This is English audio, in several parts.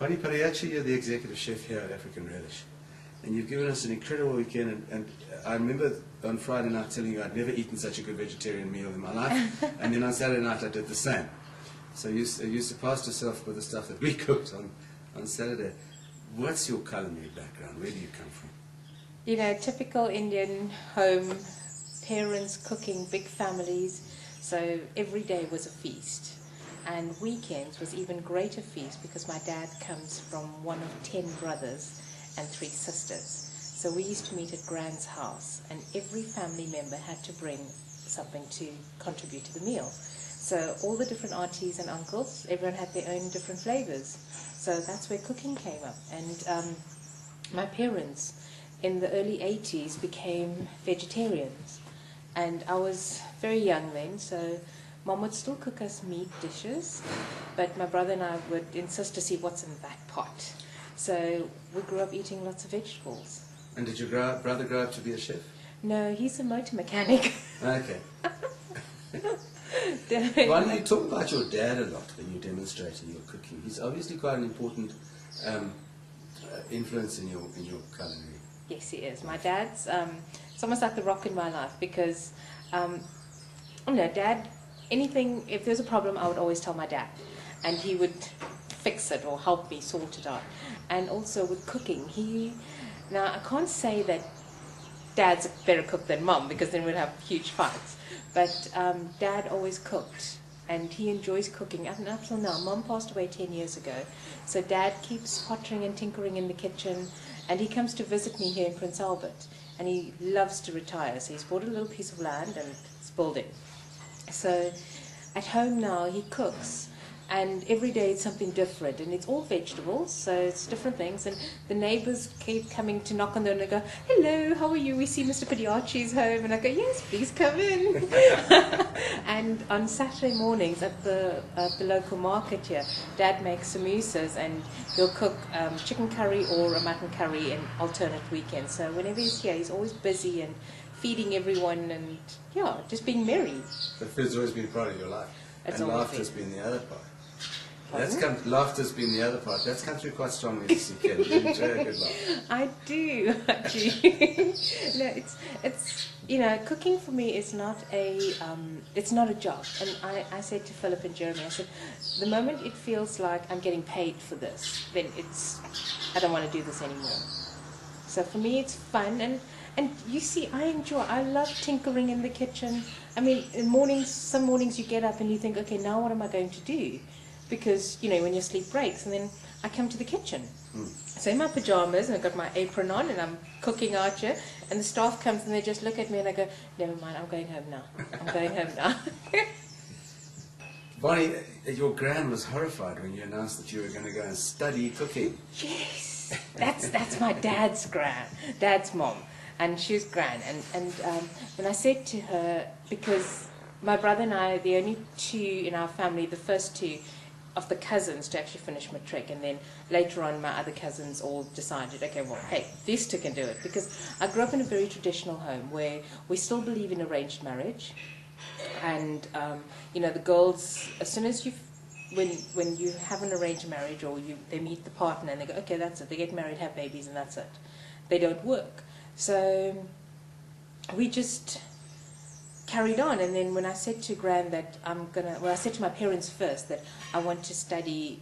Vani Padayachee, you're the executive chef here at African Relish. And you've given us an incredible weekend, and I remember on Friday night telling you I'd never eaten such a good vegetarian meal in my life, and then on Saturday night I did the same. So you surpassed yourself with the stuff that we cooked on Saturday. What's your culinary background? Where do you come from? You know, typical Indian home, parents cooking, big families, so every day was a feast. And weekends was even greater feast because my dad comes from one of 10 brothers and 3 sisters. So we used to meet at Grand's house, and every family member had to bring something to contribute to the meal. So all the different aunties and uncles, everyone had their own different flavors. So that's where cooking came up. And my parents in the early 80s became vegetarians. And I was very young then, so Mom would still cook us meat dishes, but my brother and I would insist to see what's in that pot. So we grew up eating lots of vegetables. And did your brother grow up to be a chef? No, he's a motor mechanic. Okay. Why don't you talk about your dad a lot when you're demonstrating your cooking? He's obviously quite an important influence in your culinary. Yes, he is. My dad's it's almost like the rock in my life because, Dad, anything, if there's a problem, I would always tell my dad, and he would fix it or help me sort it out. And also with cooking, now I can't say that Dad's a better cook than Mom because then we'd have huge fights. But Dad always cooked, and he enjoys cooking. And up till now, Mom passed away 10 years ago, so Dad keeps pottering and tinkering in the kitchen, and he comes to visit me here in Prince Albert, and he loves to retire. So he's bought a little piece of land and it's building. So at home now he cooks, and every day it's something different, and it's all vegetables, so it's different things. And the neighbors keep coming to knock on the door and I go, "Hello, how are you? We see Mr. Padayachee's home." And I go, "Yes, please come in." And on Saturday mornings at the local market here, Dad makes samosas, and he'll cook chicken curry or a mutton curry in alternate weekends. So whenever he's here, he's always busy and feeding everyone, and just being merry. But food's always been part of your life, It's and always laughter's been the other part. Pardon? Laughter's been the other part. That's come through quite strongly this weekend. You enjoy a good laugh. I do, actually. No, it's cooking for me is not it's not a job. And I said to Philip and Jeremy, I said, the moment it feels like I'm getting paid for this, then I don't want to do this anymore. So for me, it's fun, and you see, I love tinkering in the kitchen. I mean, some mornings you get up and you think, okay, now what am I going to do? Because, when your sleep breaks, and then I come to the kitchen. So in my pajamas, and I've got my apron on, and I'm cooking out here, and the staff comes and they just look at me and I go, "Never mind, I'm going home now. I'm going home now." Bonnie, your gran was horrified when you announced that you were going to go and study cooking. Yes, that's my dad's mom, and she's gran. And when I said to her, because my brother and I are the only 2 in our family, the first 2 of the cousins to actually finish matric, and then later on my other cousins all decided, okay, well, hey, these 2 can do it, because I grew up in a very traditional home where we still believe in arranged marriage, and the girls, as soon as when you have an arranged marriage, or they meet the partner and they go, okay, that's it, they get married, have babies, and that's it. They don't work. So we just carried on. And then when I said to Gran that I said to my parents first that I want to study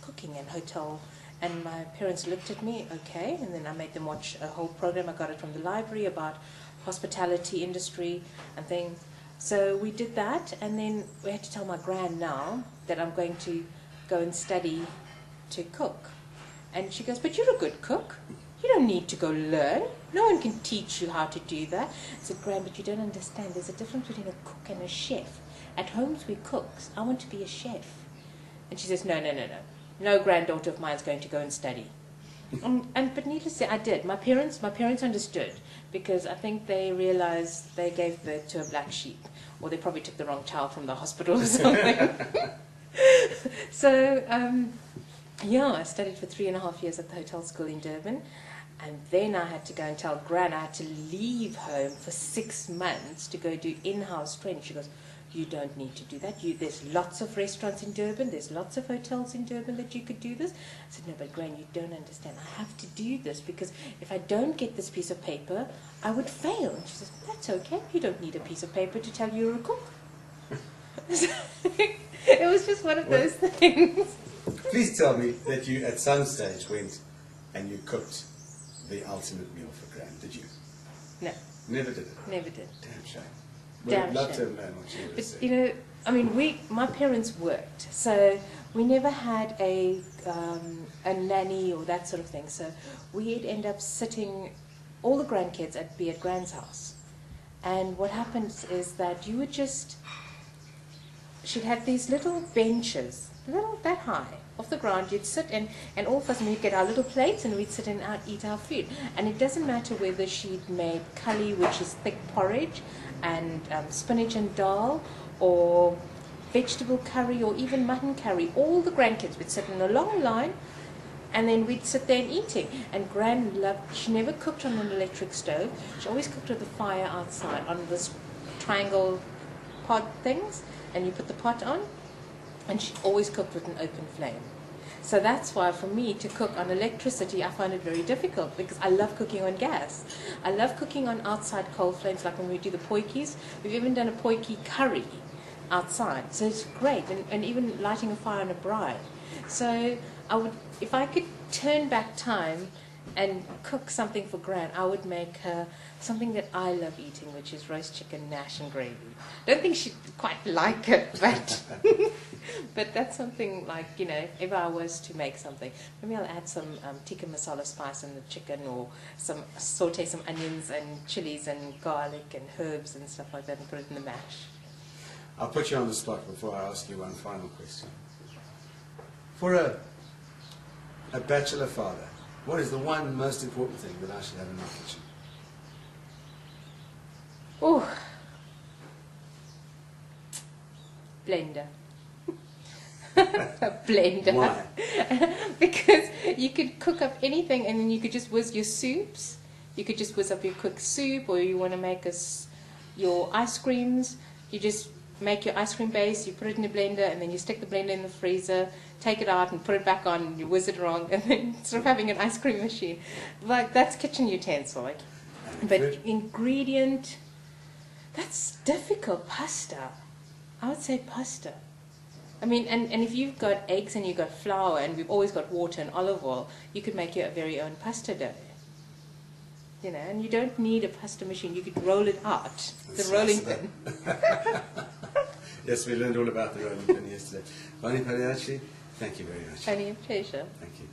cooking and hotel, and my parents looked at me, okay, and then I made them watch a whole program. I got it from the library about hospitality industry and things. So we did that, and then we had to tell my Gran now that I'm going to go and study to cook. And she goes, "But you're a good cook. You don't need to go learn. No one can teach you how to do that." I said, "Gran, but you don't understand. There's a difference between a cook and a chef. At homes we cook. I want to be a chef." And she says, No. No granddaughter of mine is going to go and study. But needless to say, I did. My parents understood, because I think they realized they gave birth to a black sheep, or they probably took the wrong child from the hospital or something. So, I studied for 3.5 years at the hotel school in Durban. And then I had to go and tell Gran I had to leave home for 6 months to go do in-house training. She goes, You don't need to do that. There's lots of restaurants in Durban. There's lots of hotels in Durban that you could do this. I said, no, but Gran, you don't understand. I have to do this because if I don't get this piece of paper, I would fail. And she says, that's okay. You don't need a piece of paper to tell you're a cook. It was just one of those things. Please tell me that you at some stage went and you cooked the ultimate meal for Gran, did you? No. Never did it? Never did. Damn shame. Would have loved to shame. have known what you would have But, said. you know, I mean, my parents worked, so we never had a nanny or that sort of thing. So we'd end up sitting, all the grandkids, be at Gran's house. And what happens is that you would she'd have these little benches, that high, off the ground. You'd sit in, and all of us, we'd get our little plates, and we'd sit and eat our food. And it doesn't matter whether she'd made curry, which is thick porridge, and spinach and dal, or vegetable curry, or even mutton curry. All the grandkids would sit in a long line, and then we'd sit there and eating. And Gran loved, she never cooked on an electric stove. She always cooked with a fire outside on this triangle pot things, and you put the pot on, and she always cooked with an open flame. So that's why for me to cook on electricity, I find it very difficult because I love cooking on gas. I love cooking on outside coal flames, like when we do the potjies. We've even done a potjie curry outside, so it's great, and even lighting a fire on a braai. So I would, if I could turn back time and cook something for Gran, I would make her something that I love eating, which is roast chicken, mash and gravy. Don't think she'd quite like it, but but that's something like, you know, if ever I was to make something, maybe I'll add some tikka masala spice in the chicken, or saute some onions and chilies and garlic and herbs and stuff like that, and put it in the mash. I'll put you on the spot before I ask you one final question. For a bachelor father, what is the one most important thing that I should have in my kitchen? Oh, blender. A blender. Why? Because you could cook up anything, and then you could just whiz your soups. You could just whiz up your quick soup, or you want to make your ice creams. You just make your ice cream base, you put it in the blender, and then you stick the blender in the freezer, take it out and put it back on, and you whiz it around, and then sort of having an ice cream machine. Like, that's kitchen utensil. Like. But ingredient, that's difficult. Pasta. I would say pasta. I mean, and if you've got eggs and you've got flour, and we've always got water and olive oil, you could make your very own pasta dough. You know, and you don't need a pasta machine. You could roll it out. The rolling pin. Yes, we learned all about the rolling pin yesterday. Vani Padayachee, thank you very much. Only a pleasure. Thank you.